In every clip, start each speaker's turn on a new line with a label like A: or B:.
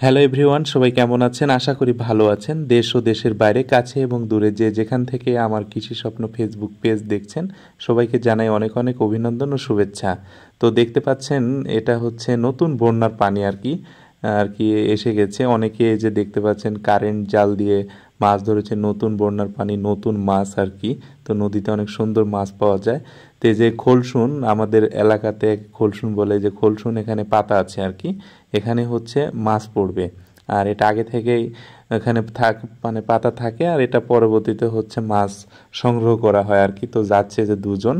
A: Hello everyone, সবাই কেমন আছেন? আশা করি ভালো আছেন। দেশ ও দেশের বাইরে, কাছে এবং দূরে যে যেখান থেকে আমার কৃষি স্বপ্ন ফেসবুক পেজ দেখছেন, সবাইকে জানাই অনেক অনেক অভিনন্দন ও শুভেচ্ছা। তো দেখতে পাচ্ছেন, এটা হচ্ছে নতুন বন্যার পানি আর কি এসে গেছে। অনেকে এই যে দেখতে পাচ্ছেন কারেন্ট জাল দিয়ে মাছ ধরেছে। নতুন বন্যার পানি, নতুন মাছ আর কি। তো নদীতে অনেক সুন্দর মাছ পাওয়া যায়। তো এই যে খোলসুন, আমাদের এলাকাতে খোলসুন বলে, যে খোলসুন এখানে পাতা আছে আর কি। এখানে হচ্ছে মাছ পড়বে। আর এটা আগে থেকেই এখানে মানে পাতা থাকে, আর এটা পরবর্তীতে হচ্ছে মাছ সংগ্রহ করা হয় আর কি। তো যাচ্ছে যে দুজন,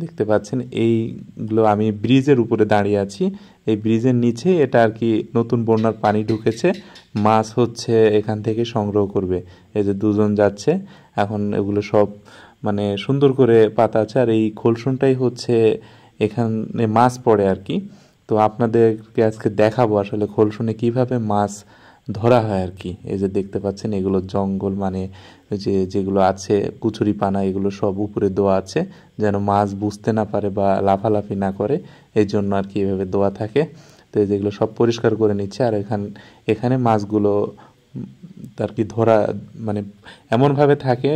A: দেখতে পাচ্ছেন এইগুলো। আমি ব্রিজের উপরে দাঁড়িয়ে আছি, এই ব্রিজের নিচে এটা আর কি নতুন বন্যার পানি ঢুকেছে। মাছ হচ্ছে এখান থেকে সংগ্রহ করবে। এই যে দুজন যাচ্ছে এখন, এগুলো সব মানে সুন্দর করে পাতা আছে। আর এই খোলসুনটাই হচ্ছে এখানে মাছ পড়ে আর কি। তো আপনাদেরকে আজকে দেখাবো আসলে খোলসুনে কিভাবে মাছ ধরা হয় আর কি। এই যে দেখতে পাচ্ছেন, এগুলো জঙ্গল, মানে যেগুলো আছে কুচুরি পানা, এগুলো সব উপরে দেওয়া আছে যেন মাছ বুঝতে না পারে বা লাফালাফি না করে, এই জন্য আর কি এভাবে দেওয়া থাকে। তো এই যেগুলো সব পরিষ্কার করে নিচ্ছে। আর এখানে মাছগুলো আর কি ধরা, মানে এমনভাবে থাকে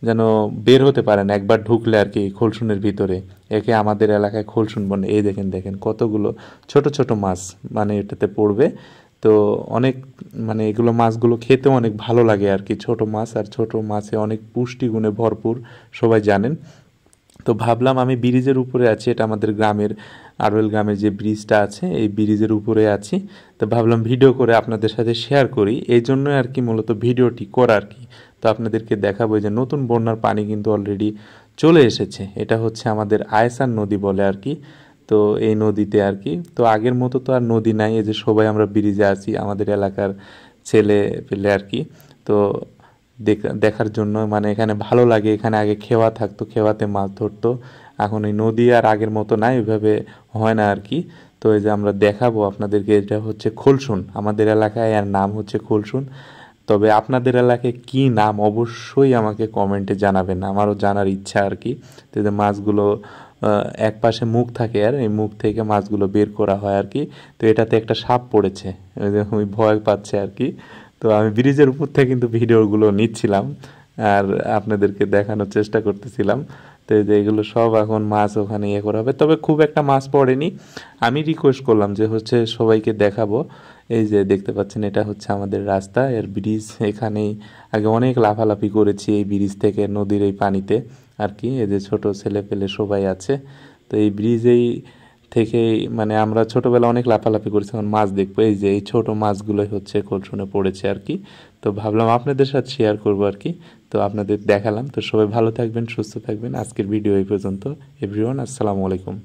A: যেন বের হতে পারে না একবার ঢুকলে আর কি খোলসুনের ভিতরে। একে আমাদের এলাকায় খোলসুন বলে। এই দেখেন দেখেন কতগুলো ছোট ছোট মাছ মানে এটাতে পড়বে। তো অনেক, মানে এগুলো মাছগুলো খেতেও অনেক ভালো লাগে আর কি। ছোট মাছ, আর ছোট মাছে অনেক পুষ্টিগুণে ভরপুর, সবাই জানেন। তো ভাবলাম আমি ব্রিজের উপরে আছি, এটা আমাদের গ্রামের আরওয়েল গ্রামের যে ব্রিজটা আছে, এই ব্রিজের উপরে আছি। তো ভাবলাম ভিডিও করে আপনাদের সাথে শেয়ার করি, এই জন্যই আর কি মূলত ভিডিওটি করা আর কি। তো আপনাদেরকে দেখাবো যে নতুন বন্যার পানি কিন্তু অলরেডি চলে এসেছে। এটা হচ্ছে আমাদের আয়সান নদী বলে আর কি। তো এই নদীতে আর কি, তো আগের মতো তো আর নদী নাই। এই যে সবাই আমরা ব্রিজে আছি, আমাদের এলাকার ছেলে পেলে আর কি। তো দেখার জন্য মানে এখানে ভালো লাগে। এখানে আগে খেওয়া থাকতো, খেওয়াতে মাছ ধরতো। এখন এই নদী আর আগের মতো নাই, ওইভাবে হয় না আর কি। তো এই যে আমরা দেখাবো আপনাদেরকে, এটা হচ্ছে খোলসুন। আমাদের এলাকায় এর নাম হচ্ছে খোলসুন। তবে আপনাদের এলাকায় কি নাম অবশ্যই আমাকে কমেন্টে জানাবেন, আমারও জানার ইচ্ছা আর কি। তো এই যে মাছগুলো এক পাশে মুখ থাকে, আর এই মুখ থেকে মাছগুলো বের করা হয় আর কি। তো এটাতে একটা সাপ পড়েছে, ওই যে ওই ভয় পাচ্ছে আর কি। তো আমি ব্রিজের উপর থেকে কিন্তু ভিডিওগুলো নিচ্ছিলাম আর আপনাদেরকে দেখানোর চেষ্টা করতেছিলাম। তো এই যে এগুলো সব এখন মাছ ওখানে ইয়ে করা হবে, তবে খুব একটা মাছ পড়েনি। আমি রিকোয়েস্ট করলাম যে হচ্ছে সবাইকে দেখাবো। এই যে দেখতে পাচ্ছেন, এটা হচ্ছে আমাদের রাস্তা, এর ব্রিজ। এখানেই আগে অনেক লাফালাফি করেছি এই ব্রিজ থেকে নদীর এই পানিতে আর কি। এই যে ছোট ছেলে পেলে সবাই আছে। তো এই ব্রিজেই থেকেই মানে আমরা ছোটবেলা অনেক লাফালাফি করেছি, এখন মাছ দেখবো। এই যে এই ছোট মাছগুলোই হচ্ছে খোলসুনে পড়েছে আর কি। তো ভাবলাম আপনাদের সাথে শেয়ার করবো আর কি। তো আপনাদের দেখালাম। তো সবাই ভালো থাকবেন, সুস্থ থাকবেন। আজকের ভিডিও এই পর্যন্ত। এভরিওয়ান, আসসালামু আলাইকুম।